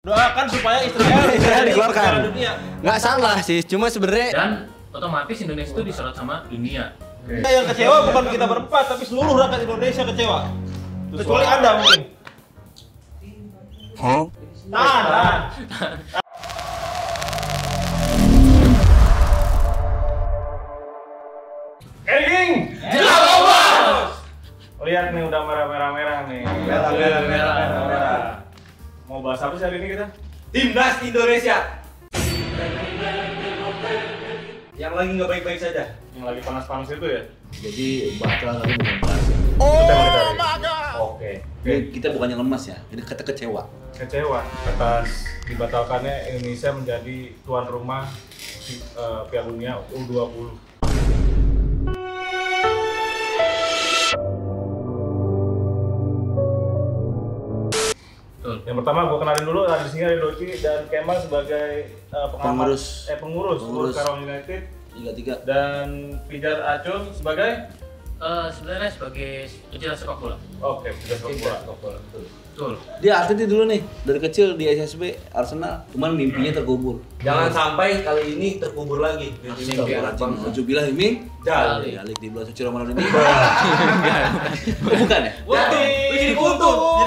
Doakan supaya Israel dikeluarkan. Nggak salah sih, cuma sebenarnya Dan otomatis Indonesia itu disorot sama dunia. Yang kecewa bukan kita berempat, tapi seluruh rakyat Indonesia kecewa. Kecuali Anda mungkin. Tahan. Kering. Lihat nih udah merah nih. Merah. Mau bahas apa sih hari ini kita? Timnas Indonesia. Yang lagi nggak baik-baik saja. Yang lagi panas-panas itu ya? jadi batal tapi bukan keras. Oke. Kita bukannya lemas ya, jadi kita kecewa. Kecewa atas dibatalkannya Indonesia menjadi tuan rumah Piala Dunia U20. Yang pertama gue kenalin dulu, di sini ada Doci dan Kemal sebagai pengurus Karawang United 3-3. dan Pijar Acun sebagai Sebenarnya sebagai pecinta sepak bola. oke, pecinta sepak bola. Betul. Dia atlet dulu nih, dari kecil di SSB Arsenal, cuman mimpinya terkubur. Jangan sampai kali ini terkubur lagi. Ujubillah ini Jali. Jalik di bulan suci Ramadan ini. Bukan ya? Jadi kutub.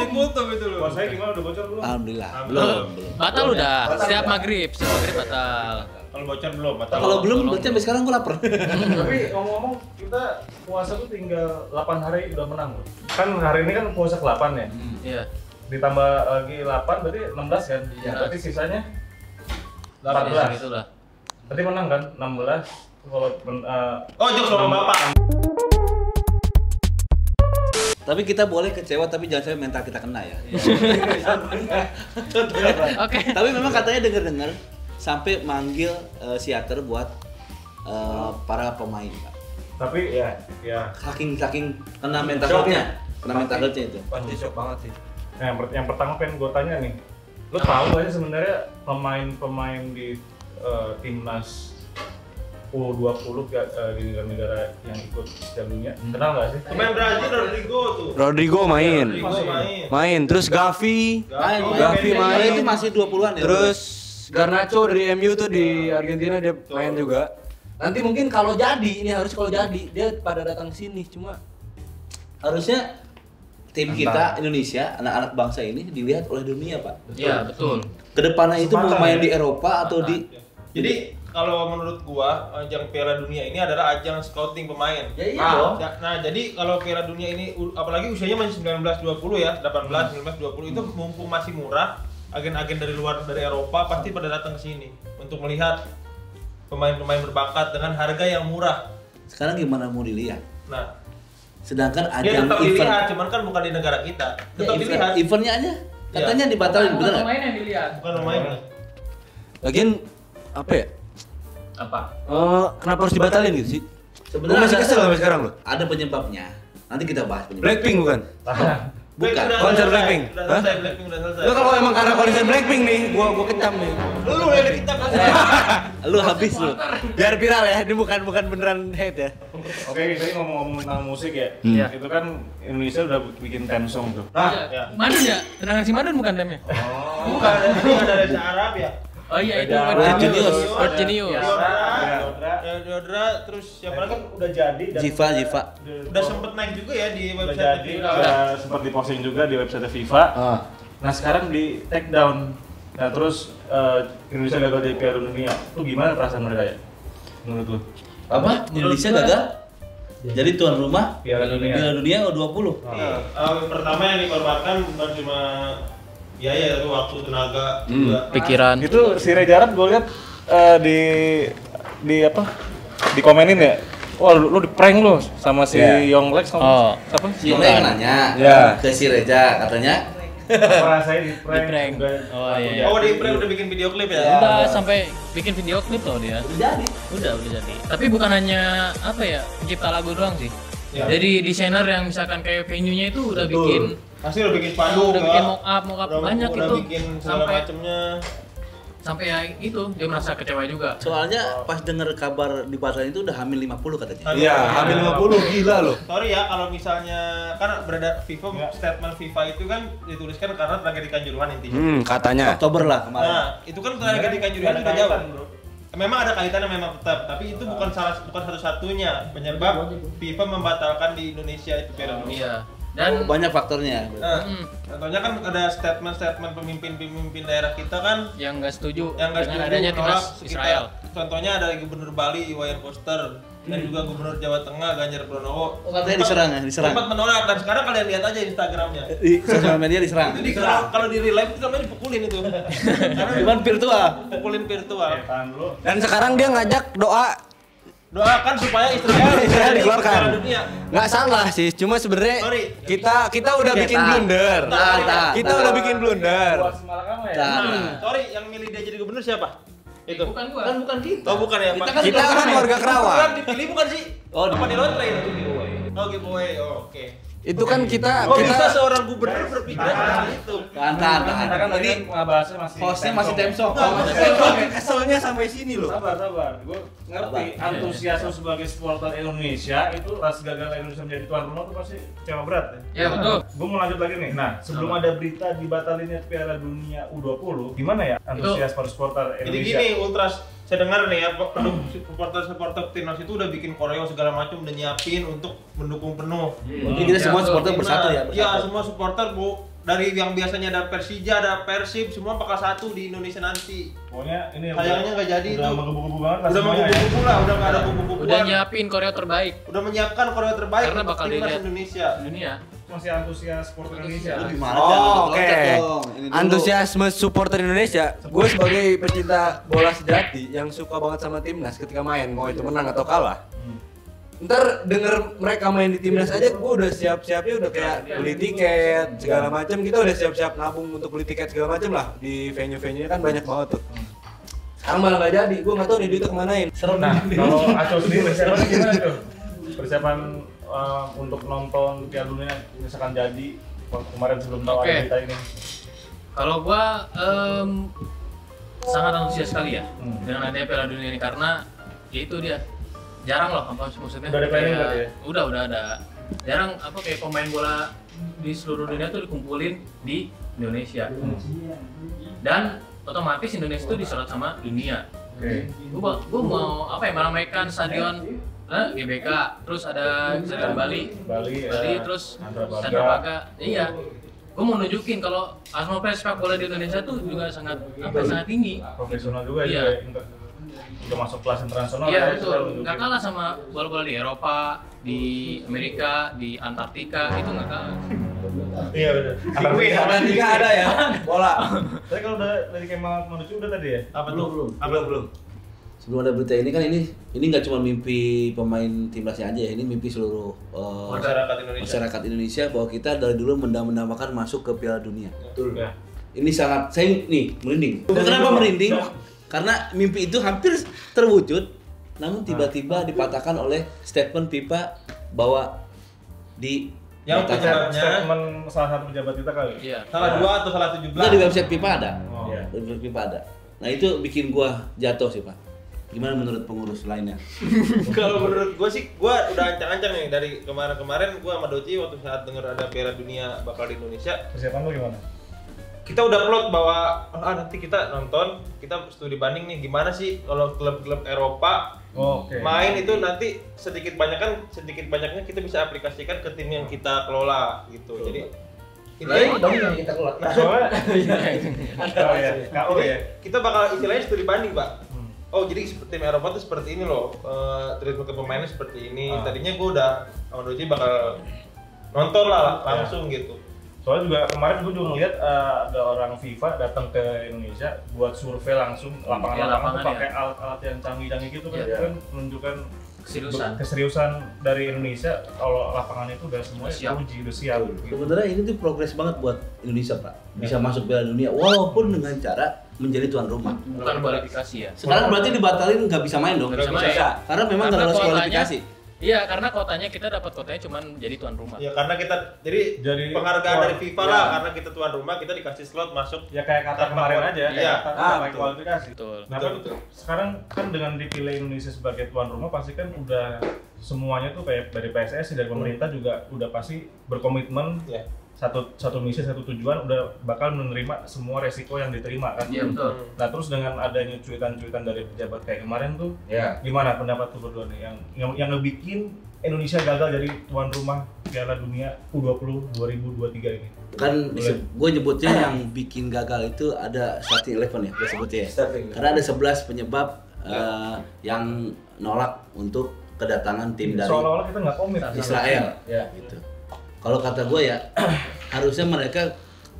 itu loh. Puasanya gimana, udah bocor belum? Alhamdulillah. Belum. Batal udah. Setiap maghrib batal. Kalau bocor belum, batal. Kalau belum berarti sampai sekarang gua lapar. Tapi ngomong-ngomong, kita puasa tuh tinggal 8 hari udah menang loh. Kan hari ini kan puasa ke-8 ya? Iya. Ditambah lagi 8 berarti 16 kan? Iya. Berarti sisanya 14 14. itulah. Berarti menang kan? 16. Kalau jok sama Bapak. Tapi kita boleh kecewa tapi jangan sampai mental kita kena ya. Oke. Tapi memang katanya dengar-dengar sampai manggil psikiater buat para pemain, Pak. Tapi ya Saking kena mental health-nya. Kena mental health-nya itu. Pasti shock banget sih. Nah, yang pertama pengen gue tanya nih, lo tahu aja sebenarnya pemain-pemain di timnas U20 di negara-negara yang ikut Piala Dunia, kenal nggak sih? Pemain Brazil Rodrigo main. main. Terus Gavi main. Itu masih 20-an ya. Terus Garnacho dari MU tuh di Argentina dia main juga. Nanti mungkin kalau jadi dia pada datang ke sini, cuma harusnya tim kita Indonesia, anak-anak bangsa ini dilihat oleh dunia, Pak. Iya, betul. Kedepannya itu mau main di Eropa atau di Jadi kalau menurut gua ajang Piala Dunia ini adalah ajang scouting pemain. Ya iya dong. Nah, jadi kalau Piala Dunia ini apalagi usianya masih 19-20 ya, 18, 19-20 itu mumpung masih murah, agen-agen dari luar dari Eropa pasti pada datang ke sini untuk melihat pemain-pemain berbakat dengan harga yang murah. Sekarang gimana mau dilihat? Nah, Sedangkan dia ajang tetap event, dilihat, cuman kan bukan di negara kita. Tetap dilihat. eventnya aja katanya dibatalin, bener nggak? Pemain yang dilihat. Bukan pemain. lagian apa ya? Apa? Kenapa harus dibatalin gitu sih? Sebenarnya Lu masih kesel sampai sekarang lo? ada penyebabnya. Nanti kita bahas penyebabnya. Blackpink bukan? Bukan. Konser Blackpink. Udah selesai, Blackpink udah selesai. Lu kalau emang karena konser Blackpink nih, gua kecam nih. Lu yang kita kan. Lu habis lu. Biar viral ya, ini bukan beneran hate ya. Oke, tadi ngomong-ngomong tentang musik ya. Iya. Itu kan Indonesia udah bikin theme song tuh. Iya. Madun ya? Tendangan si Madun bukan temnya? Bukan, ini ada bahasa Arab ya. Oh iya itu Genius. Genius. Deodra, terus siapa lagi kan udah jadi dan Jiva. Udah sempet naik juga ya di udah website jadi, FIFA. udah sempat diposting juga di website FIFA. Nah sekarang di take down. Nah terus Indonesia gagal di Piala Dunia. Itu gimana perasaan mereka ya? Menurut lu? Apa? Indonesia gagal? Jadi tuan rumah Piala Dunia. U20. Pertama yang dikorbankan bukan cuma tapi waktu, tenaga juga. Pikiran. Itu si Reza Arab gue lihat di apa? Dikomenin ya. Wah lu di prank lu sama si Yonglek sama apa? Si Leng nanya ke si Reza katanya Apa rasanya di prank? Di prank. Oh iya. Oh di prank udah bikin video klip ya? Udah sampai bikin video klip loh dia. Udah jadi. Tapi bukan hanya apa ya, pencipta lagu doang sih. Ya. Jadi desainer yang misalkan kayak venue-nya itu udah bikin Pasti udah bikin spanduk, udah bikin mock up banyak udah itu bikin segala sampai macemnya. sampai ya itu dia merasa kecewa juga. Soalnya pas denger kabar dibatalin itu udah hamil 50 katanya. Iya, hamil 50 gila loh. Sorry ya kalau misalnya kan beredar FIFA statement FIFA itu kan dituliskan karena tragedi Kanjuruhan intinya. Katanya. Oktober lah kemarin. Nah, itu kan tragedi Kanjuruhan udah jauh. Memang ada kaitannya memang tetap, tapi itu bukan satu-satunya penyebab FIFA membatalkan di Indonesia itu Piala Dunia. Iya. Dan Banyak faktornya. Nah, contohnya kan ada statement-statement pemimpin daerah kita kan yang nggak setuju yang nggak dengan setuju adanya menolak timnas Israel. Contohnya ada Gubernur Bali Iwayan Koster dan juga Gubernur Jawa Tengah Ganjar Pranowo. Katanya diserang ya, diserang. Sempat menolak dan sekarang kalian lihat aja Instagramnya. Di sosial media diserang. Itu kalau di real life itu namanya dipukulin itu. Karena Cuman virtual. pukulin virtual. Tahan dulu. Dan sekarang dia ngajak doa. Doakan supaya Israel dikeluarkan. Piala Dunia. Nggak salah sih, cuma sebenarnya Sorry. kita udah bikin blunder. Kita udah bikin blunder. Buat Semalakama ya. Sorry, yang milih dia jadi gubernur siapa? Itu. Bukan gua. Kan bukan kita. Oh bukan ya, Pak. Kita kan warga Kerawang. Bukan dipilih bukan sih? Oh, apa di dipilih. lotre itu giveaway. Oh giveaway. Oh, oke. Itu kan kita Kok bisa seorang gubernur berpikiran seperti itu? Tahan. Kita kan tadi ngebahasnya masih Hostnya masih temsok. keselnya sampai sini loh. Sabar. Gue ngerti antusiasme sebagai supporter Indonesia itu pas gagal Indonesia menjadi tuan rumah tuh pasti kecewa berat ya. Ya betul. Gue mau lanjut lagi nih. Nah, sebelum ada berita dibatalinnya Piala Dunia U20, gimana ya antusias para supporter Jadi Indonesia? gini, Ultras, saya dengar nih ya, supporter timnas itu udah bikin koreo segala macam, udah nyiapin untuk mendukung penuh. Jadi kita semua supporter bersatu ya, Iya, bersatu. semua supporter bu. Dari yang biasanya ada Persija, ada Persib, semua bakal satu di Indonesia nanti. Pokoknya ini Sayangnya nggak jadi udah itu. menggebu-gebu banget lah Udah semuanya ya. menggebu-gebu lah, udah nggak ada buku-bukuan. Udah nyiapin koreo terbaik Udah menyiapkan koreo terbaik karena untuk bakal timnas dilihat Indonesia. dunia. Masih antusias supporter Indonesia. Lu gimana? Oh, Jangan oke. loncat dong. Ini dulu. Antusiasme supporter Indonesia. Gue sebagai pecinta bola sejati yang suka banget sama timnas ketika main, mau itu menang atau kalah. Ntar denger mereka main di timnas aja, gue udah siap-siapnya udah kayak beli tiket segala macam. Kita udah siap-siap nabung untuk beli tiket segala macam lah di venue-venue kan banyak banget tuh. Sekarang malah nggak jadi, gue nggak tahu nih duitnya kemanain. Nah, kalau Aco sendiri persiapan gimana tuh? Persiapan untuk nonton Piala Dunia misalkan jadi kemarin sebelum tahu ada Oke. berita ini. Kalau gua sangat antusias sekali ya dengan adanya Piala Dunia ini karena ya itu dia jarang loh apa maksudnya. Udah ada planning kayak- berarti ya? Udah ada. Jarang apa kayak pemain bola di seluruh dunia tuh dikumpulin di Indonesia. Dan otomatis Indonesia itu disorot sama dunia. Oke. Gua mau apa ya meramaikan stadion GBK, terus ada stadion Bali, Bali, ya. terus Chandrabaga. Chandrabaga. Iya. Gue mau nunjukin kalau atmosfer sepak bola di Indonesia tuh juga sangat tinggi. Profesional juga Iya. ya. Udah masuk kelas internasional Iya ya, betul. sudah menunjukin. Nggak kalah sama bola-bola di Eropa, di Amerika, di Antartika itu nggak kalah. Iya benar. Antartika ada ya bola. Tapi kalau udah dari Kemal menuju udah tadi ya? Apa tuh? Belum. Sebelum ada berita ini kan ini nggak cuma mimpi pemain timnasnya aja ya, ini mimpi seluruh Masyarakat Indonesia. masyarakat Indonesia bahwa kita dari dulu mendambakan masuk ke Piala Dunia. Betul. Ya. Ini sangat saya nih merinding. Kenapa merinding? Karena mimpi itu hampir terwujud, namun tiba-tiba dipatahkan oleh statement FIFA bahwa Yang penyebabnya Statement salah satu pejabat kita kali. Iya. salah 2 atau salah 17. Nah, di website FIFA ada. Oh. Di website FIFA ada. Nah, itu bikin gua jatuh sih, Pak. Gimana menurut pengurus lainnya? Kalau menurut gue sih, gue udah ancang-ancang nih dari kemarin-kemarin gue sama Doci waktu saat denger ada Piala Dunia bakal di Indonesia. Persiapan lu gimana? Kita udah plot bahwa nanti kita nonton, kita studi banding nih gimana sih kalau klub-klub Eropa Oke. main itu nanti sedikit banyaknya kita bisa aplikasikan ke tim yang kita kelola gitu. Jadi yang kita keluar. Soalnya KO ya. KO ya. kita bakal istilahnya studi banding, Pak. Oh jadi tim Eropa tuh seperti ini loh, treatment ke pemainnya seperti ini. Tadinya gue udah sama Doci bakal nonton lah langsung gitu. Soalnya juga kemarin gue juga ngeliat ada orang FIFA datang ke Indonesia buat survei langsung lapangan-lapangan tuh pakai alat-alat yang canggih-canggih gitu kan, Iya. kan menunjukkan Keseriusan. dari Indonesia kalau lapangan itu udah semuanya Siap. uji, udah siap. Gitu. Sebenarnya ini tuh progres banget buat Indonesia, Pak. Bisa masuk Piala Dunia walaupun dengan cara menjadi tuan rumah. Bukan kualifikasi ya. Sekarang berarti dibatalin nggak bisa main dong? Nggak bisa main. Karena memang nggak Karena lolos polanya- kualifikasi. Iya, karena kotanya kita dapat kotanya cuman jadi tuan rumah. Ya karena kita jadi penghargaan dari FIFA lah, karena kita tuan rumah kita dikasih slot masuk. Ya kayak kata kemarin aja, Iya. kayak kata kualifikasi. Betul. Nah, kan sekarang kan dengan dipilih Indonesia sebagai tuan rumah pasti kan udah semuanya tuh kayak dari PSSI, dari pemerintah juga udah pasti berkomitmen Ya. satu misi, satu tujuan, udah bakal menerima semua resiko yang diterima kan. Iya, betul. Nah, terus dengan adanya cuitan-cuitan dari pejabat kayak kemarin tuh, Ya. gimana pendapat tuh berdua nih yang ngebikin Indonesia gagal jadi tuan rumah Piala Dunia U20 2023 ini? Kan gue nyebutnya yang bikin gagal itu ada starting 11 ya, gue sebutnya ya. Karena ada 11 penyebab yang nolak untuk kedatangan tim dari Seolah-olah kita nggak komit Israel. Ya. Gitu. Kalau kata gue ya, harusnya mereka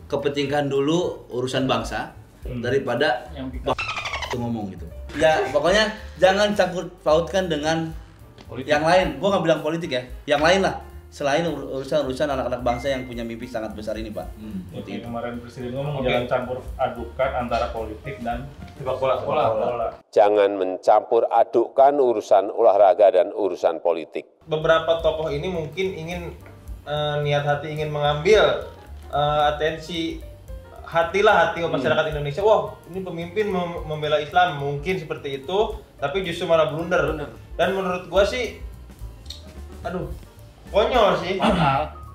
kepentingan dulu urusan bangsa daripada Yang itu ngomong gitu. Ya pokoknya jangan campur pautkan dengan politik. yang lain. Gue nggak bilang politik ya, yang lain lah. Selain urusan anak-anak bangsa yang punya mimpi sangat besar ini, Pak. Oke, kemarin Presiden ngomong jangan campur adukan antara politik dan sepak bola. Jangan mencampur adukkan urusan olahraga dan urusan politik. Beberapa tokoh ini mungkin ingin niat hati ingin mengambil atensi hati masyarakat Indonesia. Wah, ini pemimpin membela Islam, mungkin seperti itu, tapi justru malah blunder. Dan menurut gua sih, aduh, konyol sih,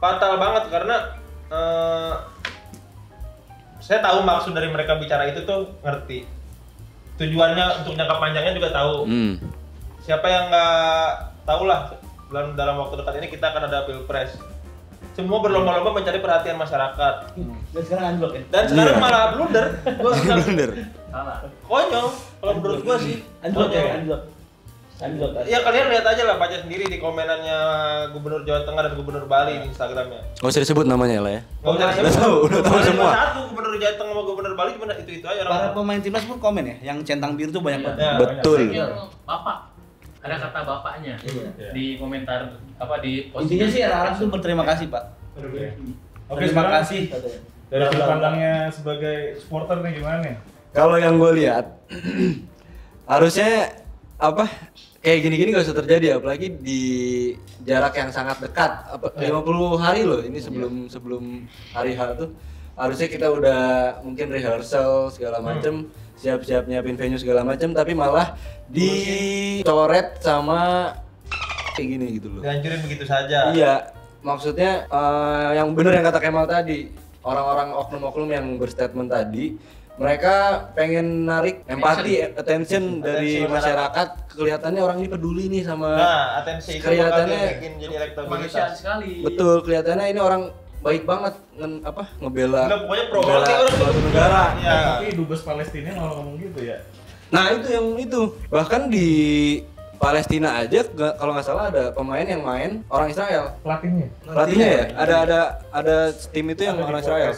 fatal banget karena saya tahu maksud dari mereka bicara itu tuh ngerti. Tujuannya untuk jangka panjangnya juga tahu. Siapa yang nggak tahu lah, dalam waktu dekat ini kita akan ada pilpres. Semua berlomba-lomba mencari perhatian masyarakat. Dan sekarang anjlok ya. Dan sekarang malah blunder. Blunder. Salah. Konyol kalau menurut gua sih. Anjlok ya, Konyol. anjlok. Ya kalian lihat aja lah, baca sendiri di komenannya Gubernur Jawa Tengah dan Gubernur Bali di Instagramnya. Nggak usah disebut namanya lah ya. Nggak usah disebut. udah tahu Cuma semua. Satu Gubernur Jawa Tengah sama Gubernur Bali cuma itu aja Para orang. pemain timnas pun komen ya, yang centang biru tuh banyak banget. Ya, Betul. Yang bapak ada kata bapaknya di komentar di postingan. Intinya sih anak-anak tuh berterima kasih, Pak. Oke, Terima sekarang kasih. dari sudut pandangnya sebagai supporter nih gimana nih? Kalau yang gue lihat, harusnya kayak gini-gini gak usah terjadi, apalagi di jarak yang sangat dekat. 50 hari loh ini sebelum hari H tuh. Harusnya kita udah mungkin rehearsal segala macem, siap-siap nyiapin venue segala macem, tapi malah dicoret sama kayak gini gitu loh. Dihancurin begitu saja. Iya, maksudnya yang bener yang kata Kemal tadi, orang-orang oknum-oknum yang berstatement tadi, mereka pengen narik empati, attention dari masyarakat. Kelihatannya orang ini peduli nih sama. Nah, atensi itu kelihatannya bakal bikin jadi Kemanusiaan elektabilitas. sekali. betul, kelihatannya ini orang baik banget ngebela. Enggak, pokoknya pro ngebela banget nih orang suatu negara. Ya. Tapi dubes Palestina malah ngomong gitu ya. Nah itu yang itu, bahkan di Palestina aja kalau nggak salah ada pemain yang main orang Israel. Pelatihnya. Pelatihnya ya, ada tim itu yang orang Israel.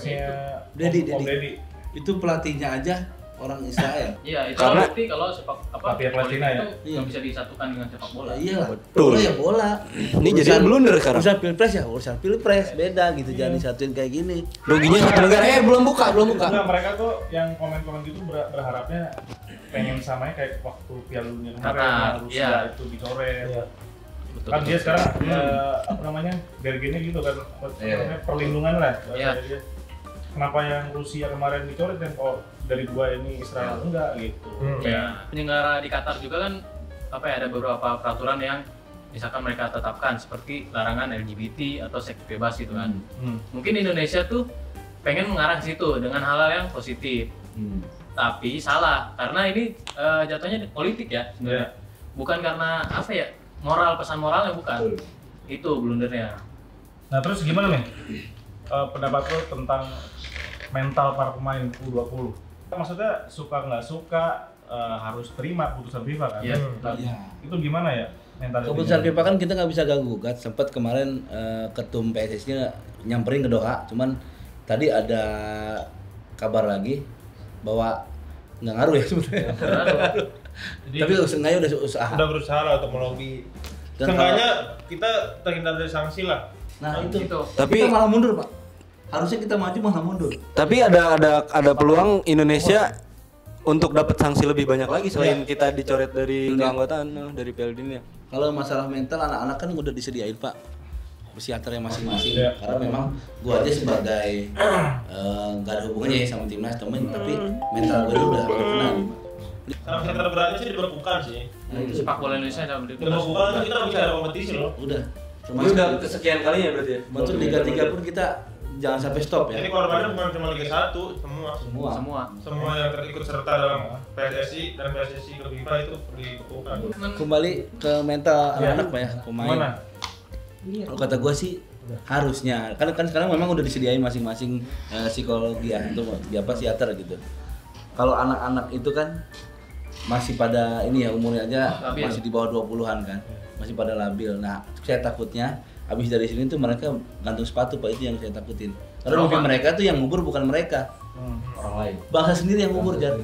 Dedi. Itu pelatihnya aja orang Israel. Iya, itu Karena- bukti kalau Pelatih Palestina ya? itu nggak bisa disatukan dengan sepak bola. Iya lah. Betul. Bola ya bola. Ini jadi blunder sekarang. Urusan pilpres ya, urusan pilpres beda gitu, jangan disatuin kayak gini. Ruginya satu negara. Belum buka. Enggak, mereka tuh yang komen-komen gitu berharapnya pengen samanya kayak waktu Piala Dunia kemarin Qatar, yang Rusia iya. itu dicoret. Betul, Kan betul. dia sekarang bergennya gitu kan, namanya perlindungan lah. Iya. Dia. Kenapa yang Rusia kemarin dicoret dan dari dua ini Israel enggak gitu. Ya, penyelenggara di Qatar juga kan ada beberapa peraturan yang misalkan mereka tetapkan seperti larangan LGBT atau seks bebas gitu kan. Mungkin Indonesia tuh pengen mengarah ke situ dengan hal-hal yang positif. Tapi salah karena ini jatuhnya politik ya sebenarnya. Bukan karena pesan moralnya bukan. Itu blundernya. Nah terus gimana nih pendapat lo tentang mental para pemain U20? Maksudnya suka nggak suka harus terima keputusan FIFA kan? Iya. Nah, Iya. itu gimana ya mental? Keputusan FIFA kan kita nggak bisa gugat. Sempat kemarin ketum PSSI-nya nyamperin ke Doha, cuman tadi ada kabar lagi bahwa nggak ngaruh ya sebenarnya. Tapi seenggaknya udah usaha. Udah berusaha lah untuk melobi. Dan Seenggaknya kita terhindar dari sanksi lah. Nah itu. Gitu. Tapi- kita malah mundur, Pak. Harusnya kita maju malah mundur. Tapi ada peluang Indonesia untuk dapat sanksi lebih banyak lagi selain kita dicoret dari keanggotaan dari Piala Dunia. Kalau masalah mental anak-anak kan udah disediain Pak psikiaternya masing-masing. Karena memang gua aja sebagai nggak ada hubungannya ya sama timnas temen, tapi mental gua udah kena nih Pak. Sama psikiater beratnya sih dibekukan sih. Sepak bola Indonesia sama Dibekukan itu kita bicara kompetisi loh. Udah. Ini udah kesekian kalinya berarti ya? Untuk Liga 3 pun kita jangan sampai stop ya. Jadi korbannya bukan cuma Liga 1, semua. Semua yang terikut serta dalam PSSI dan PSSI ke FIFA itu dibekukan. Kembali ke mental anak-anak Pak ya, pemain. Gimana? Kalau kata gue sih harusnya kan sekarang memang udah disediain masing-masing psikologi ya untuk apa psikiater gitu. Kalau anak-anak itu kan masih pada ini ya umurnya aja labil. Masih di bawah 20-an kan. Masih pada labil. Nah, saya takutnya habis dari sini tuh mereka gantung sepatu Pak, itu yang saya takutin. Karena mungkin mereka tuh yang ngubur bukan mereka. Orang lain. Bangsa sendiri yang ngubur jadi.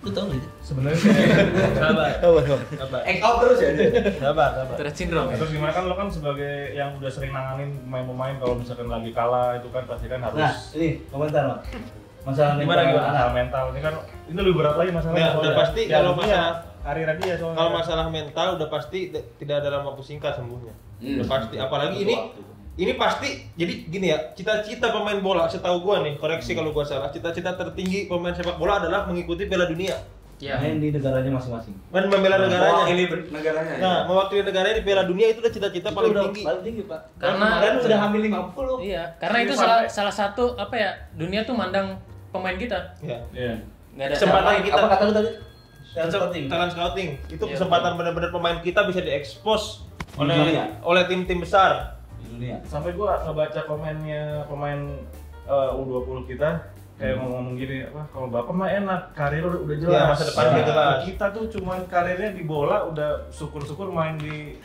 Lu tau gak sih? Sebenarnya Sabar. Out terus ya. Sabar. Tourette syndrome ya? terus gimana kan lo kan sebagai yang udah sering nanganin pemain-pemain kalau misalkan lagi kalah itu kan pasti kan harus Nah, ini komentar Pak. Masalah gimana mental masalah mental ini kan ini lebih berat lagi masalahnya. Ya, udah soalnya. pasti Ya, kalau dunia, masalah hari dia soalnya. Kalau masalah mental udah pasti tidak dalam waktu singkat sembuhnya. Udah pasti. Apalagi ini pasti. Jadi gini ya, cita-cita pemain bola setahu gua nih, koreksi kalau gua salah. Cita-cita tertinggi pemain sepak bola adalah mengikuti Piala Dunia. Iya. main di negaranya masing-masing. Membela negaranya. Ini negaranya. Nah, mewakili negaranya di Piala Dunia itu udah cita-cita Itu paling udah tinggi. paling tinggi Pak. Karena kemarin udah hamil 50. Iya, karena Ini itu sampai- salah satu apa ya, dunia tuh mandang pemain kita. Ya. Iya. Nggak ada Kesempatan siapa. kita. Apa kata lu tadi? Scouting. Talent scouting. Itu Iya, kesempatan benar-benar pemain kita bisa diekspos Di dunia. oleh tim-tim besar. Di dunia. Sampai gua ngebaca komennya pemain U20 kita kayak ngomong gini, wah kalau bapak mah enak, karir udah jelas. Ya, masa depan udah jelas. Kita tuh cuman karirnya di bola udah syukur-syukur main di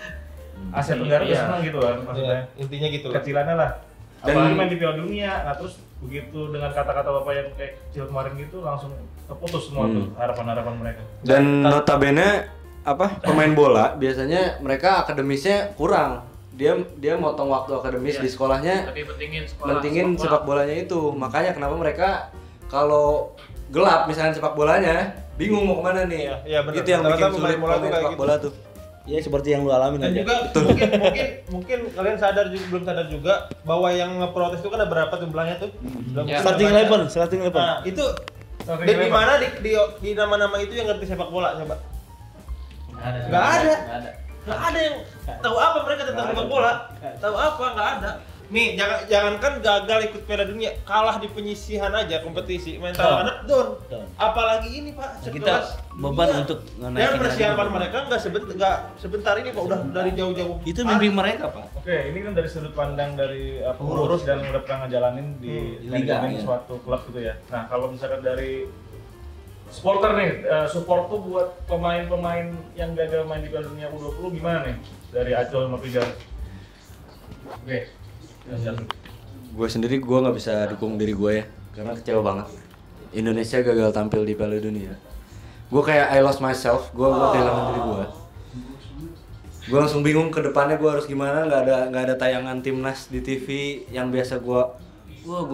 Asia Tenggara udah Iya. senang gitu kan maksudnya. Ya, intinya gitu lah. Kecilannya lah. Dan- Apalagi main di Piala Dunia, nah terus begitu dengan kata-kata bapak yang kayak kecil kemarin gitu langsung terputus semua tuh harapan-harapan mereka. Dan notabene apa pemain bola biasanya mereka akademisnya kurang. Dia motong waktu akademis Iya. di sekolahnya, Tapi mentingin sepak bolanya itu. Makanya kenapa mereka kalau gelap misalnya sepak bolanya bingung mau kemana nih. Iya, benar. Itu yang bikin Rata-rata sulit pemain bola tuh pemain kayak sepak gitu. bola tuh. Ya seperti yang lu alamin Dan aja. juga mungkin kalian sadar juga belum sadar juga bahwa yang ngeprotes itu kan ada berapa jumlahnya tuh? Belum Ya. Starting baca. 11, starting 11. Nah, itu dan di mana di nama-nama itu yang ngerti sepak bola coba? Nggak ada. Nggak ada yang tahu apa mereka tentang sepak bola. Tahu apa? Nggak ada. Nih, jangankan gagal ikut Piala Dunia, kalah di penyisihan aja kompetisi, mental anak down. Apalagi ini Pak, Kita sekelas beban dunia. untuk Dan naikin persiapan lagi. mereka nggak sebentar ini Pak, udah dari jauh-jauh. Itu mimpi mereka Pak. Oke, ini kan dari sudut pandang dari pengurus dan udah pernah ngejalanin di Liga, manajemen ya. suatu klub gitu ya. Nah, kalau misalkan dari supporter nih, support tuh buat pemain-pemain yang gagal main di Piala Dunia U20 gimana nih? Dari Acol sama Pijar. Oke. Gue sendiri gue nggak bisa dukung diri gue ya karena kecewa banget. Indonesia gagal tampil di Piala Dunia. Gue kayak I lost myself. Gue kehilangan diri gue. Gue langsung bingung ke depannya gue harus gimana. Nggak ada tayangan timnas di TV yang biasa gue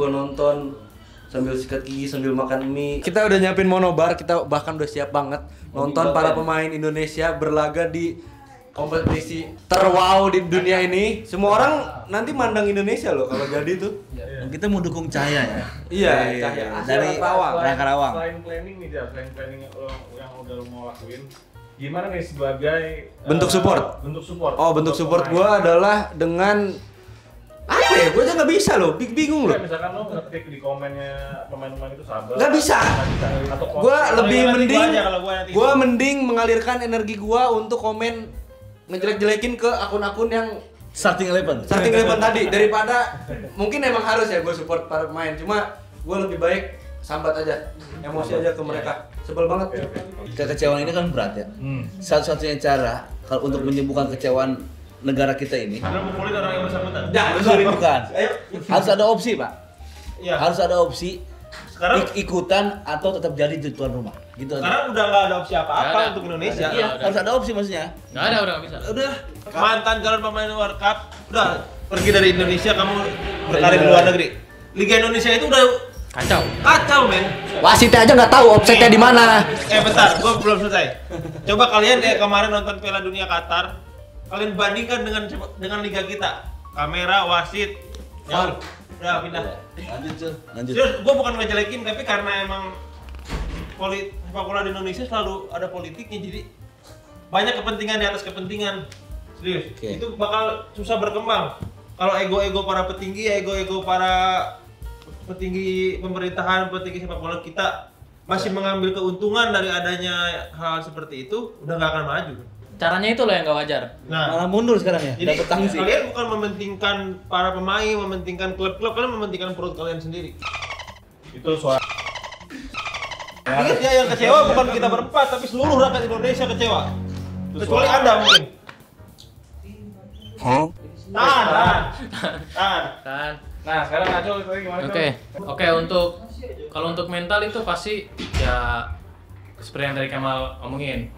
nonton sambil sikat gigi sambil makan mie. Kita udah nyiapin monobar. Kita bahkan udah siap banget nonton para pemain Indonesia berlaga di kompetisi terwow di dunia ini. Semua orang nanti mandang Indonesia loh kalau jadi tuh. Dan kita mau dukung Cahaya ya. Iya, Cahaya. Dari Karawang. Selain planning nih, Jar, selain planning yang udah lo mau lakuin, gimana nih sebagai Bentuk support? Bentuk support. Oh, bentuk support gua adalah dengan apa ya? Gua aja nggak bisa loh, bingung loh. Kayak misalkan lo ngetik di komennya pemain-pemain itu sabar. Nggak bisa. Atau Gua lebih nanti mending, gua aja kalau gua nanti. gua mending mengalirkan energi gua untuk komen ngejelek-jelekin ke akun-akun yang Starting 11. starting eleven tadi daripada mungkin emang harus ya gue support para pemain, cuma gue lebih baik sambat aja, emosi aja ke mereka. Sebel banget. Kekecewaan ini kan berat ya. Satu-satunya cara kalau untuk menyembuhkan kekecewaan negara kita ini, Adalah mukulin orang yang bersangkutan. bukan. Harus ada opsi, Pak. Iya. Harus ada opsi Sekarang ikutan atau tetap jadi tuan rumah. Gitu aja. sekarang udah nggak ada opsi Nggak apa-apa ada. untuk Indonesia. Iya, udah. harus ada opsi maksudnya. Nggak ada, udah nggak bisa. Udah mantan calon pemain World Cup udah pergi dari Indonesia, kamu berkarir di luar negeri. Liga Indonesia itu udah kacau men. Wasitnya aja nggak tahu offsetnya di mana. Bentar, gua belum selesai. Coba kalian kemarin nonton Piala Dunia Qatar, kalian bandingkan dengan liga kita. Kamera, wasit, jauh. Udah pindah. Lanjut. Serius, gue bukan ngejelekin, tapi karena emang sepak bola di Indonesia selalu ada politiknya, jadi banyak kepentingan di atas kepentingan. Serius, Oke. itu bakal susah berkembang. Kalau ego-ego para petinggi, ego-ego para petinggi pemerintahan, petinggi sepak bola kita masih mengambil keuntungan dari adanya hal seperti itu, udah nggak akan maju. Caranya itu loh yang nggak wajar. Nah, Malah mundur sekarang ya. jadi Dapat sanksi. kalian bukan mementingkan para pemain, mementingkan klub-klub, kalian mementingkan perut kalian sendiri. Itu suara. Ingat ya, yang kecewa bukan kita berempat, tapi seluruh rakyat Indonesia kecewa. Kecuali Anda mungkin. Tahan. Kan. Nah, sekarang Acul itu gimana? Oke, kalau untuk mental itu pasti ya seperti yang tadi Kemal omongin.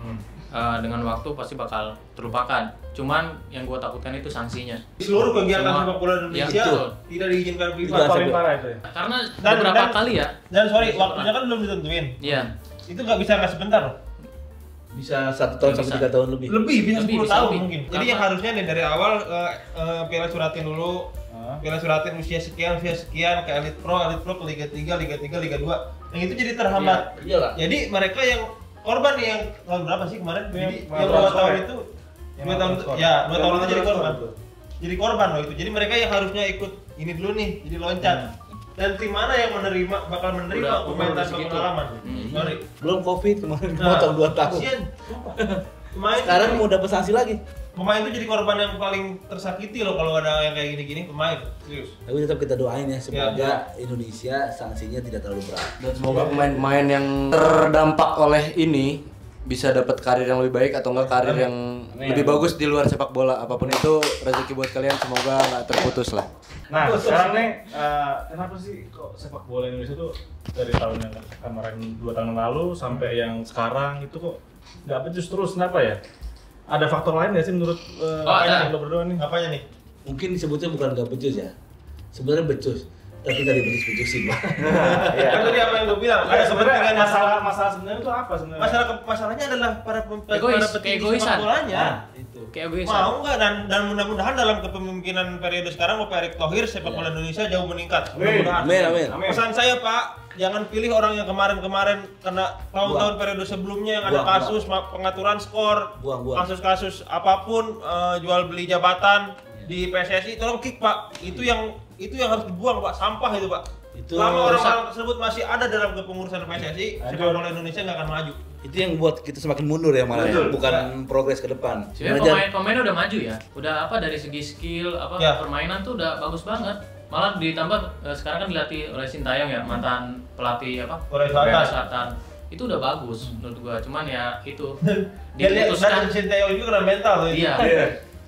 Dengan waktu pasti bakal terlupakan. Cuman yang gue takutkan itu sanksinya. Seluruh kegiatan Semua- sepak bola Indonesia Ya, betul. tidak diizinkan FIFA. Itu paling parah itu ya. Karena Dan- beberapa dan- kali ya. Dan sorry, waktunya kan belum ditentuin. Iya. Itu nggak bisa sebentar loh. Bisa 1 tahun sampai 3 tahun lebih. Lebih, bisa Lebih, 10 bisa tahun lebih. mungkin. Jadi Karena- yang harusnya nih dari awal Piala Suratin dulu. Piala Suratin usia sekian ke Elite Pro ke Liga 3, Liga 3, Liga 2. Yang itu jadi terhambat. Iyalah. Jadi mereka yang korban nih, yang tahun berapa sih kemarin? Jadi yang 2 transfer tahun ya? itu Yang 2 tahun transfer. ya, 2 tahun itu Yang jadi korban. transfer. Jadi korban loh itu. Jadi mereka yang harusnya ikut ini dulu nih, jadi loncat. Dan tim mana yang bakal menerima Udah pemain tanpa segitu. pengalaman? Sorry. Belum Covid kemarin Nah, potong 2 tahun. kasian, sumpah. Pemain Sekarang mau dapat sanksi lagi. pemain itu jadi korban yang paling tersakiti loh kalau ada yang kayak gini-gini, pemain. Serius. Tapi tetap kita doain ya semoga Indonesia sanksinya tidak terlalu berat. Dan semoga pemain-pemain yang terdampak oleh ini bisa dapat karir yang lebih baik atau enggak karir yang lebih bagus di luar sepak bola. Apapun itu rezeki buat kalian, semoga nggak terputus lah. Nah, sekarang nih kenapa sih kok sepak bola Indonesia tuh dari tahun yang kemarin 2 tahun lalu sampai yang sekarang itu kok nggak becus terus, kenapa ya? Ada faktor lain nggak sih menurut ada. lo berdua nih? Apanya nih? Mungkin disebutnya bukan gak becus ya. Sebenarnya becus, tapi gak dibecus-becusin Pak. Kan tadi apa yang gue bilang, ada kepentingan masalah sebenarnya itu apa sebenarnya? masalahnya adalah para Egois, petinggi keegoisan. sepak bolanya. Itu. Kayak egoisan. Mau nggak dan mudah-mudahan dalam kepemimpinan periode sekarang Bapak Erick Thohir sepak bola Indonesia jauh meningkat. Mudah-mudahan. Amin. Pesan saya Pak, jangan pilih orang yang kemarin-kemarin karena tahun-tahun periode sebelumnya yang ada Buang. kasus pengaturan skor, Buang. kasus-kasus apapun, jual beli jabatan di PSSI, tolong kick Pak. Itu yang harus dibuang Pak, sampah itu Pak. Itu Selama orang-orang tersebut masih ada dalam kepengurusan PSSI, sepak bola Indonesia nggak akan maju. Itu yang buat kita semakin mundur ya malah ya, bukan progres ke depan. Sebenarnya pemain udah maju ya. Udah dari segi skill Ya. permainan tuh udah bagus banget. Malah ditambah sekarang kan dilatih oleh Sintayong ya, mantan pelatih Korea Selatan. Selatan. Itu udah bagus menurut gua. Cuman ya itu Dia lihat diputuskan. Sintayong juga kena mental tuh. Iya.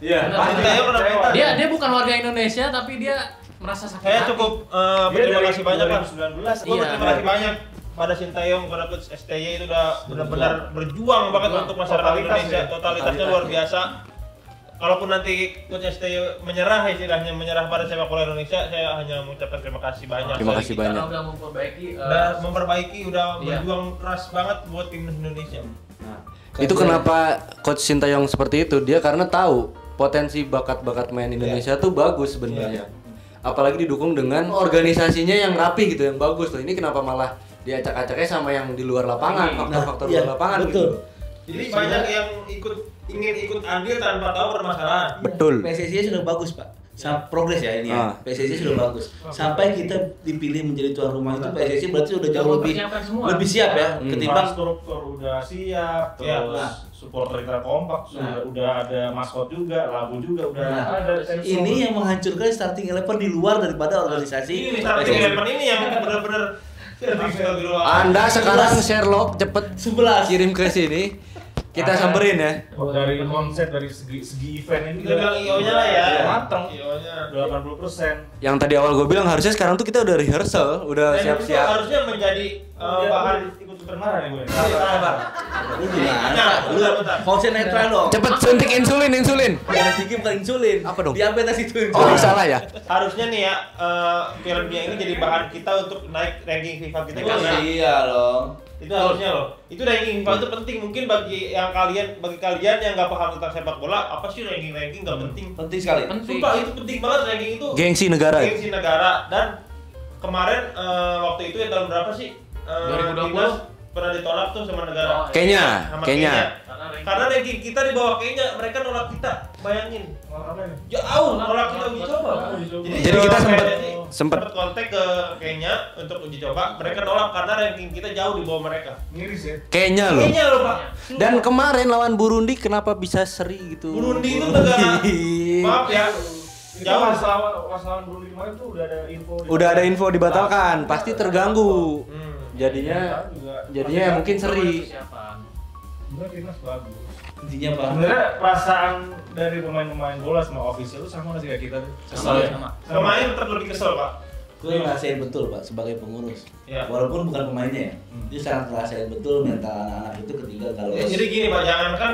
Iya. Benar. Sintayong kena mental. Dia bukan warga Indonesia tapi dia merasa sakit Saya hati. cukup berterima kasih banyak Pak. 2019. Gue berterima kasih banyak pada Sintayong, pada coach STY itu udah benar-benar berjuang banget untuk masyarakat Totalitas Indonesia. ya. Totalitasnya luar biasa. Kalaupun nanti coach STY menyerah pada sepak bola Indonesia, saya hanya mengucapkan terima kasih banyak. Terima kasih banyak. Karena udah memperbaiki Udah Iya. berjuang keras banget buat timnas Indonesia. Itu kenapa Coach Sintayong seperti itu? Dia karena tahu potensi bakat-bakat main Indonesia tuh bagus sebenarnya. Apalagi didukung dengan organisasinya yang rapi gitu, yang bagus tuh. Ini kenapa malah diacak-acaknya sama yang di luar lapangan, faktor-faktor iya, luar lapangan betul. gitu. Jadi banyak yang ingin ikut andil tanpa tahu permasalahan. Betul. PSSI sudah bagus Pak. Progres ya ini ya. PSSI sudah bagus. Sampai kita dipilih menjadi tuan rumah itu PSSI berarti sudah jauh mempersiapkan semua. lebih siap ya ketimbang Infrastruktur udah siap, Iya. terus supporter kita kompak, udah ada maskot juga, lagu juga udah Nah, ada. sensor. ini yang menghancurkan starting 11 di luar daripada organisasi. Ini starting PSSI. 11 ini yang benar-benar di luar. Anda sekarang Sherlock cepet 11. kirim ke sini. Kita samperin ya. Dari konsep, dari segi event ini Kita bilang IO-nya lah ya. mateng. IO-nya. 80%. Yang tadi awal gue bilang harusnya sekarang tuh kita udah rehearsal, udah Dan itu siap-siap. harusnya menjadi bahan ikut super marah nih gue. sabar. Lu gimana? Lu konsen netral dong. Cepet suntik insulin. Jangan tinggi bukan insulin. Apa dong? Diabetes itu. Oh, salah ya? Harusnya nih ya Piala Dunia ini jadi bahan kita untuk naik ranking FIFA kita karena Iya loh. Itu harusnya loh. Itu ranking FIFA itu penting. Mungkin bagi kalian yang nggak paham tentang sepak bola, apa sih ranking nggak penting? Penting sekali. Sumpah itu penting banget ranking itu. Gengsi negara. Gengsi negara. Dan kemarin waktu itu ya tahun berapa sih? 2020 Timnas pernah ditolak tuh sama negara. Kenya. Sama Kenya. Karena ranking kita di bawah Kenya, mereka nolak kita. Bayangin. Jauh nolak kita uji coba. Jadi kita sempat kontak ke Kenya untuk uji coba. Mereka nolak karena ranking kita jauh di bawah mereka. Miris ya. Kenya loh. Kenya loh, Pak. Dan kemarin lawan Burundi kenapa bisa seri gitu? Burundi itu negara maaf ya. Jauh lawan Burundi kemarin tuh Udah ada info dibatalkan, pasti terganggu. Jadinya ya mungkin seri. Sebenarnya timnas bagus. Intinya apa? Sebenarnya perasaan dari pemain-pemain bola sama official itu sama nggak sih kayak kita tuh? Sama. Pemain tetap lebih kesel, Pak. Gue ngerasain betul Pak sebagai pengurus. Ya. Walaupun bukan pemainnya ya. Dia sangat ngerasain betul mental anak-anak itu ketika kalau Jadi gini, Pak, jangankan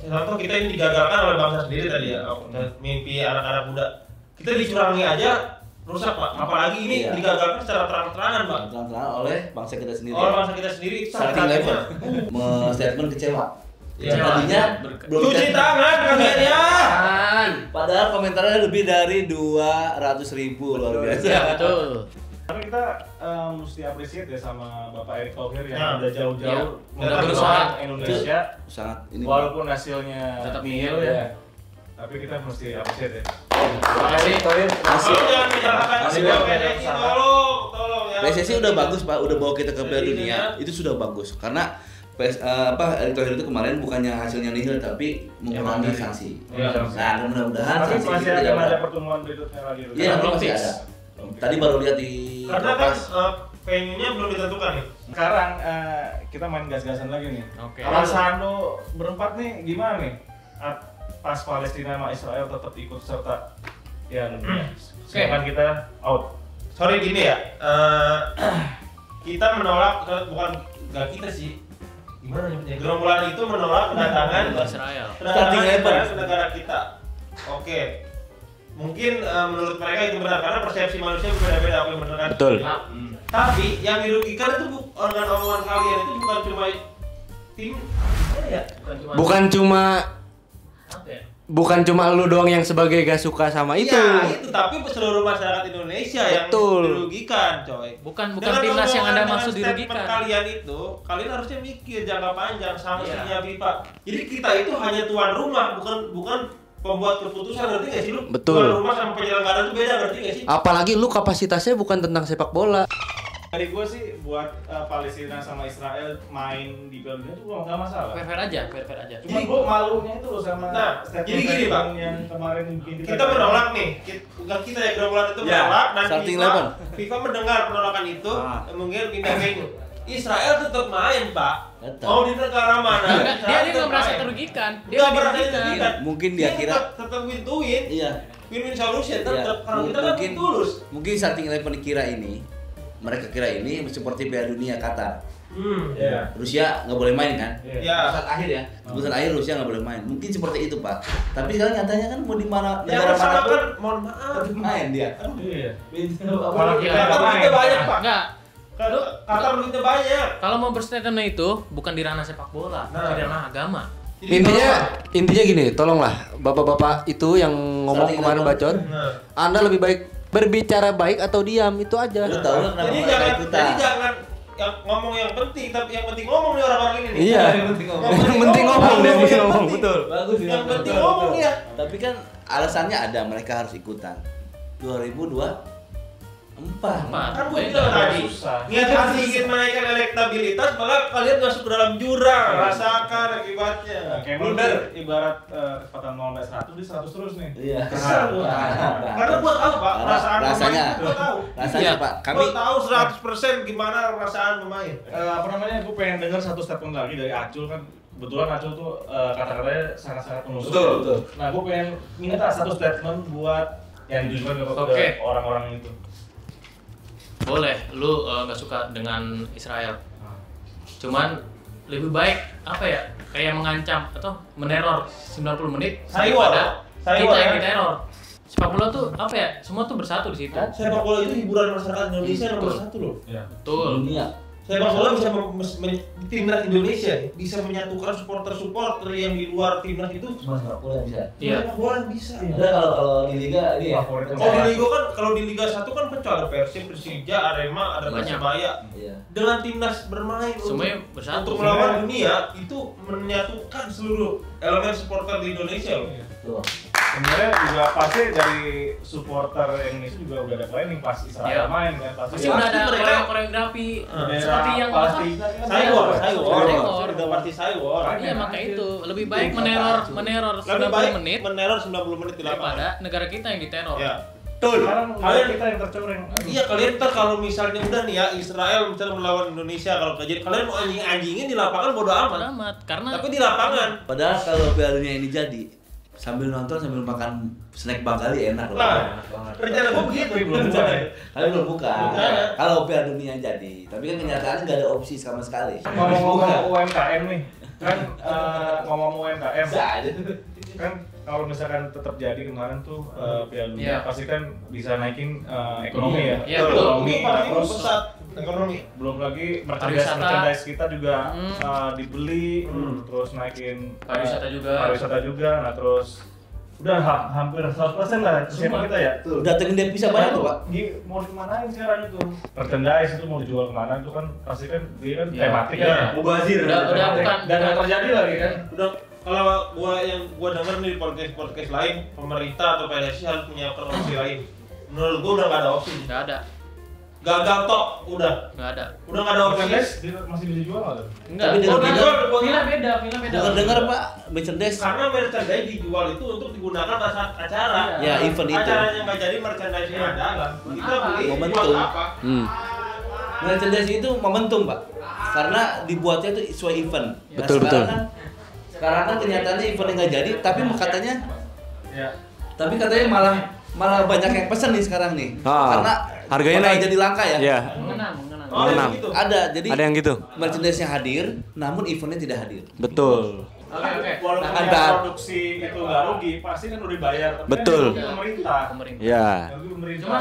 contoh kita ini digagalkan oleh bangsa sendiri tadi ya, mimpi anak-anak muda. Kita dicurangi aja rusak, Pak. Apalagi ini digagalkan secara terang-terangan, Pak. terang-terangan oleh bangsa kita sendiri. Oleh bangsa kita sendiri itu Starting level. Statement kecewa. Ya, Tadinya belum cuci tangan kalian ya. Padahal komentarnya lebih dari 200.000 luar biasa. Ya, betul. Tapi kita mesti appreciate ya sama Bapak Erick Thohir yang udah jauh-jauh udah berusaha Indonesia. Sangat ini. Walaupun hasilnya tetap nihil nihil, ya. Tapi kita mesti appreciate ya. Terima kasih. Tolong jangan menyalahkan PSSI, tolong ya. PSSI udah bagus Pak, udah bawa kita ke Piala Dunia, itu sudah bagus karena Erick Thohir itu kemarin bukannya hasilnya nihil tapi mengurangi sanksi. Iya. Nah, mudah-mudahan Tapi sanksi masih itu akan tidak ada pertemuan berikutnya lagi. Iya, nanti masih ada. Tadi baru lihat di Karena kan venue-nya belum ditentukan nih. Sekarang kita main gas-gasan lagi nih. Oke. Perasaan lo berempat nih gimana nih? Pas Palestina sama Israel tetap ikut serta yang sedangkan kita out. Sorry gini ya, kita menolak, bukan nggak kita sih, gimana nyebutnya? Gerombolan itu menolak kedatangan Israel. Israel ke negara kita. Oke, mungkin menurut mereka itu benar karena persepsi manusia berbeda-beda, apa yang benar kan? Betul. Tapi yang dirugikan itu dengan omongan kalian itu bukan cuma tim, ya? Bukan cuma Apa ya? Bukan cuma lu doang yang sebagai gak suka sama itu. Iya, itu tapi seluruh masyarakat Indonesia Betul. yang dirugikan, coy. Bukan Dengan timnas yang Anda omongan, maksud dengan statement dirugikan. Kalian itu, kalian harusnya mikir jangka panjang sanksinya FIFA. Jadi kita itu hanya tuan rumah, bukan pembuat keputusan, ngerti gak sih lu? Betul. Tuan rumah sama penyelenggara itu beda, ngerti gak sih? Apalagi lu kapasitasnya bukan tentang sepak bola. Dari gue sih buat Palestina sama Israel main di Piala Dunia itu nggak masalah. Fair aja. Cuma gue malunya itu loh sama Nah, jadi gini, Pak. yang kemarin bikin Kita menolak nih, bukan kita ya gerombolan itu Ya, menolak dan starting FIFA, eleven. FIFA mendengar penolakan itu, mungkin pindah venue. Israel tetap main, Pak. Tetap. Mau di negara mana? Dia nggak merasa terugikan. Dia Nggak nggak merasa dirugikan. terugikan. Mungkin dia kira tetap win to win. iya. Win-win solution Iya. tetap karena kita kan Mungkin tulus. mungkin starting eleven kira ini mereka kira ini seperti Piala Dunia Qatar. Ya. Rusia nggak boleh main kan? Ya. Keputusan akhir ya. Keputusan akhir Rusia nggak boleh main. Mungkin seperti itu Pak. Tapi sekarang nyatanya kan mau di mana Yang negara bersama manapun kan, mohon maaf. tetap main dia. Iya. Kalau kita Qatar nggak duitnya main. banyak, Pak. Enggak. Qatar duitnya banyak. Kalau mau berstatement itu bukan di ranah sepak bola, Nah. di ranah agama. Jadi Intinya gini, tolonglah bapak-bapak itu yang ngomong Starting kemarin eleven. bacot. Nah. Anda lebih baik berbicara baik atau diam, itu aja. Lu tahu kan kenapa Jadi mereka jangan, ikutan? jadi jangan yang ngomong yang penting, tapi yang penting ngomong nih orang-orang ini nih. Iya. Yang penting ngomong. Yang penting ngomong deh, yang penting ngomong, penting. betul. Bagus Yang penting ngomong ya. Tapi kan alasannya ada mereka harus ikutan. 2024. Kan gue bilang tadi, Susah. niat hati ingin menaikkan elektabilitas, malah kalian masuk ke dalam jurang, rasakan akibatnya. Kayak Mulder ibarat kecepatan 0-100 di 100 terus nih. Iya. Kesel gua. Karena gua tahu, Pak, Karena perasaan rasanya. pemain gua tahu. Rasanya Iya. Pak, kami Gua tahu 100% gimana perasaan pemain. Apa namanya? Gue pengen dengar satu statement lagi dari Acul kan. Kebetulan Acul tuh kata-katanya sangat-sangat menusuk. Betul. Nah, gue pengen minta satu statement buat yang ditujukan Oke. ke orang-orang itu. Boleh, lu nggak suka dengan Israel. Cuman lebih baik apa ya? Kayak mengancam atau meneror 90 menit Saywar. daripada Saywar, kita yang ya. diteror. Sepak bola tuh apa ya? Semua tuh bersatu di situ. Sepak bola itu hiburan masyarakat Indonesia nomor Betul. 1 loh. Ya. Betul. dunia. sepak bola bisa timnas Indonesia bisa menyatukan supporter yang di luar timnas itu. Cuma sepak bola bisa. Iya. Sepak bola bisa. Ada kalau di liga ini ya. Kalau di Liga 1 kan pecah, ada Persib, Persija, Arema, ada Persebaya. Iya. Dengan timnas bermain Semuanya bersatu. untuk melawan dunia itu menyatukan seluruh elemen supporter di Indonesia loh. Tuh. Sebenarnya juga pasti dari supporter Indonesia juga udah ada planning pas Israel main kan pasti. Pasti udah ada koreografi seperti yang pasti Saywar. Udah pasti Saywar. Iya, makanya itu lebih baik meneror 90 menit meneror 90 menit di lapangan. daripada negara kita yang diteror. Ya. sekarang kalian kita yang tercoreng. Iya, kalian ntar kalau misalnya udah nih ya Israel misalnya melawan Indonesia, kalau kejadian kalian mau anjing-anjingin di lapangan bodo amat. Karena Tapi di lapangan. Padahal kalau Piala Dunia ini jadi sambil nonton sambil makan snack Bangkali enak loh. Nah, rencana gua begitu belum mulai. Tapi belum buka. Kalau Piala Dunia jadi, tapi kan kenyataannya nggak ada opsi sama sekali. Ngomong-ngomong UMKM nih, kan ngomong UMKM. Kan kalau misalkan tetap jadi kemarin tuh Piala Dunia pasti kan bisa naikin ekonomi ya. Iya, Ekonomi, terus pesat ekonomi. belum lagi merchandise kita juga dibeli, terus naikin pariwisata juga. Nah terus udah hampir 100% lah kesiapan kita ya. Datengin devisa banyak tuh Pak. Mau dimanain sekarang itu? Merchandise itu mau dijual kemana itu kan pasti kan dia kan Iya. tematik Iya. kan. Mubazir. Udah bukan dan nggak terjadi lagi kan. Udah kalau gua denger nih di podcast lain, pemerintah atau PSSI harus menyiapkan opsi lain. Menurut gua udah nggak ada opsi. nggak ada. Gagal tok, udah Nggak ada. nggak ada opsi. Dia masih bisa jual nggak tuh? Enggak. Tapi dengar-dengar Villa beda. dengar Pak, merchandise. Karena merchandise dijual itu untuk digunakan saat acara. Ya, event itu. Acaranya nggak jadi, merchandise-nya ada. Kita beli Momentum. buat apa? Merchandise itu momentum Pak, karena dibuatnya itu sesuai event. Nah, Betul. Sekarang kan kenyataannya eventnya nggak jadi, tapi katanya Ya. malah banyak yang pesen nih sekarang nih. Karena harganya bakal naik. jadi langka ya. Iya. Mengenang. Oh, Menang. gitu. Ada, jadi Ada yang gitu. merchandise-nya hadir, namun eventnya tidak hadir. Betul. Oke. Walaupun Nah, yang produksi itu nggak rugi, pasti kan udah dibayar. Tapi Betul. Kan yang rugi pemerintah. Ya. Yang rugi pemerintah.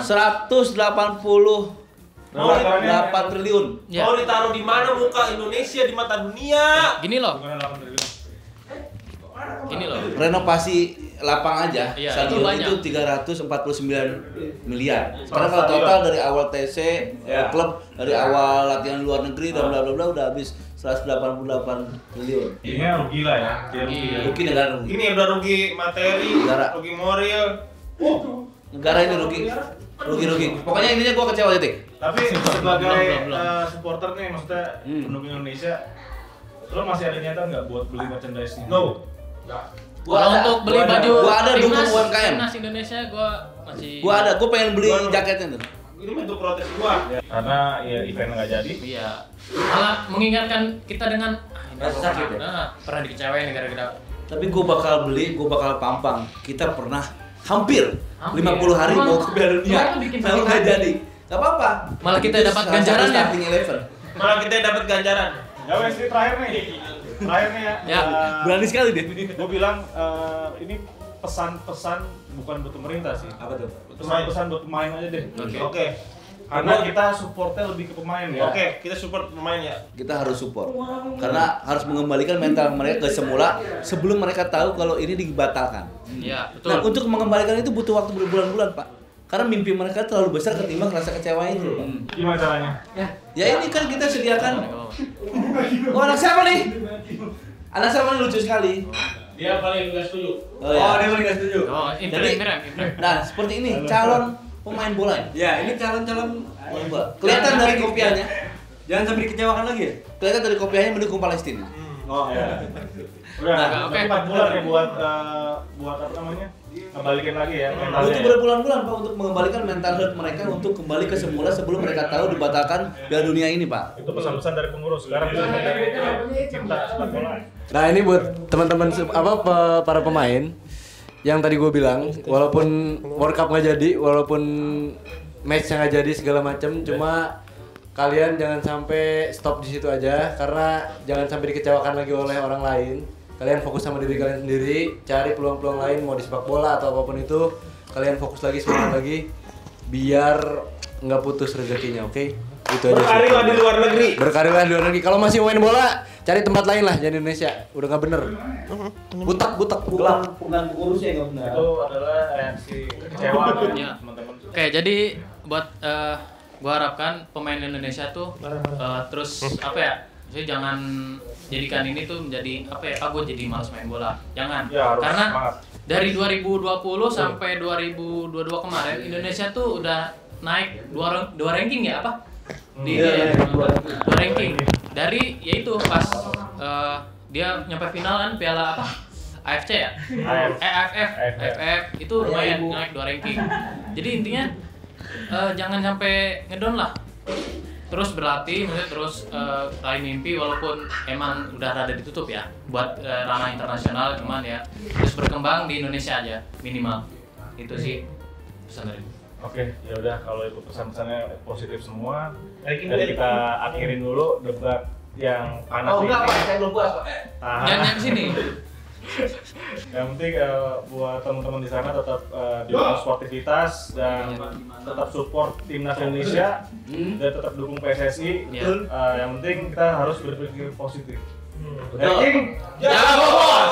188 triliun. Ya. Mau ditaruh di mana muka Indonesia di mata dunia? Gini loh. Bukan 8 triliun. Renovasi lapang aja, Iya, stadion itu banyak. itu 349 miliar. Sekarang kalau total dari awal TC, klub, dari awal latihan luar negeri dan bla bla bla udah habis 188 triliun. Ini rugi lah ya. Dia rugi ya. Rugi negara rugi. Ini udah rugi materi, Negara. rugi moral. Negara ini rugi. Rugi. Pokoknya intinya gua kecewa titik. Tapi sebagai belum. supporter nih, maksudnya pendukung Indonesia, lo masih ada niatan nggak buat beli merchandise-nya? No. Kalau untuk beli baju Gua ada dukung UMKM. timnas Indonesia gua masih. Gua pengen beli jaketnya tuh. Ini bentuk protes gua. Karena ya event nggak jadi. Iya. Malah mengingatkan kita dengan Rasa sakit ya? pernah dikecewain gara-gara. Tapi gua bakal beli, gua bakal pampang. Kita pernah hampir 50 hari Emang mau ke Piala Dunia. Tuhan tuh bikin Tapi nggak sakit hati. jadi. Gak apa-apa. Malah kita Itu dapat salah satu ganjarannya. starting 11. Malah kita dapat ganjaran. Ya wes ini terakhir nih. Terakhir nih ya. Ya, Berani sekali deh. Gue bilang ini pesan-pesan bukan buat pemerintah sih. Apa tuh? Pesan-pesan buat pemain aja deh. Oke. Karena kita supportnya lebih ke pemain ya. Oke, kita support pemain ya. Kita harus support. Karena harus mengembalikan mental mereka ke semula sebelum mereka tahu kalau ini dibatalkan. Iya, betul. Nah, untuk mengembalikan itu butuh waktu berbulan-bulan, Pak. Karena mimpi mereka terlalu besar ketimbang rasa kecewa itu, Pak. Gimana caranya? Ya ini kan kita sediakan. Oh, anak siapa nih? Anak siapa nih lucu sekali. Dia paling enggak setuju. Oh, ya. dia paling nggak setuju. Oh, Jadi- Imprem. Nah, seperti ini calon pemain bola. Ya, ini calon-calon Pemain bola. Kelihatan dari kopiahnya. jangan sampai dikecewakan lagi ya. Kelihatan dari kopiahnya mendukung Palestina. Oh, Ya. Udah, Nah, oke. 4 bulan ya buat apa namanya? Kembalikan lagi ya mentalnya. Butuh berbulan-bulan Pak untuk mengembalikan mental health mereka untuk kembali ke semula sebelum mereka tahu dibatalkan Piala Dunia ini, Pak. Itu pesan-pesan dari pengurus. Sekarang kita dari cinta sepak bola. Nah, ini buat teman-teman para pemain yang tadi gue bilang, walaupun World Cup nggak jadi, walaupun match-nya nggak jadi segala macam, cuma kalian jangan sampai stop di situ aja, karena jangan sampai dikecewakan lagi oleh orang lain. Kalian fokus sama diri kalian sendiri, cari peluang-peluang lain, mau di sepak bola atau apapun itu. Kalian fokus lagi, semangat lagi, biar nggak putus rezekinya, oke? Itu aja. Berkarirlah di luar negeri. Berkarirlah di luar negeri. Kalau masih main bola, cari tempat lain lah, jangan di Indonesia. Udah nggak bener. Butak gelap. Bukan urusnya nggak benar. Itu adalah reaksi kekecewaan Iya. teman-teman. Oke, jadi buat gua harapkan pemain Indonesia tuh terus apa ya? Jadi jangan jadikan ini tuh menjadi apa ya? Gue jadi malas main bola. Jangan. Ya, harus Karena semangat. dari 2020 sampai 2022 kemarin Indonesia tuh udah naik dua ranking ya apa? Dua ranking. Dari yaitu pas dia nyampe final kan Piala apa? AFC ya? AFF itu lumayan naik 2 ranking. Jadi intinya jangan sampai ngedown lah. Terus berlatih, maksudnya terus raih mimpi walaupun emang udah rada ditutup ya buat ranah internasional, cuman ya terus berkembang di Indonesia aja minimal. Itu sih pesan dari gue. Oke, ya udah kalau itu pesan-pesannya positif semua. Jadi kita akhirin dulu debat yang panas ini. saya belum puas, Pak. Jangan ke sini. Yang penting buat teman-teman di sana tetap dukung sportivitas dan tetap support timnas Indonesia dan tetap dukung PSSI. Iya. Yang penting kita harus berpikir positif. Betul. Ranking Jago bos.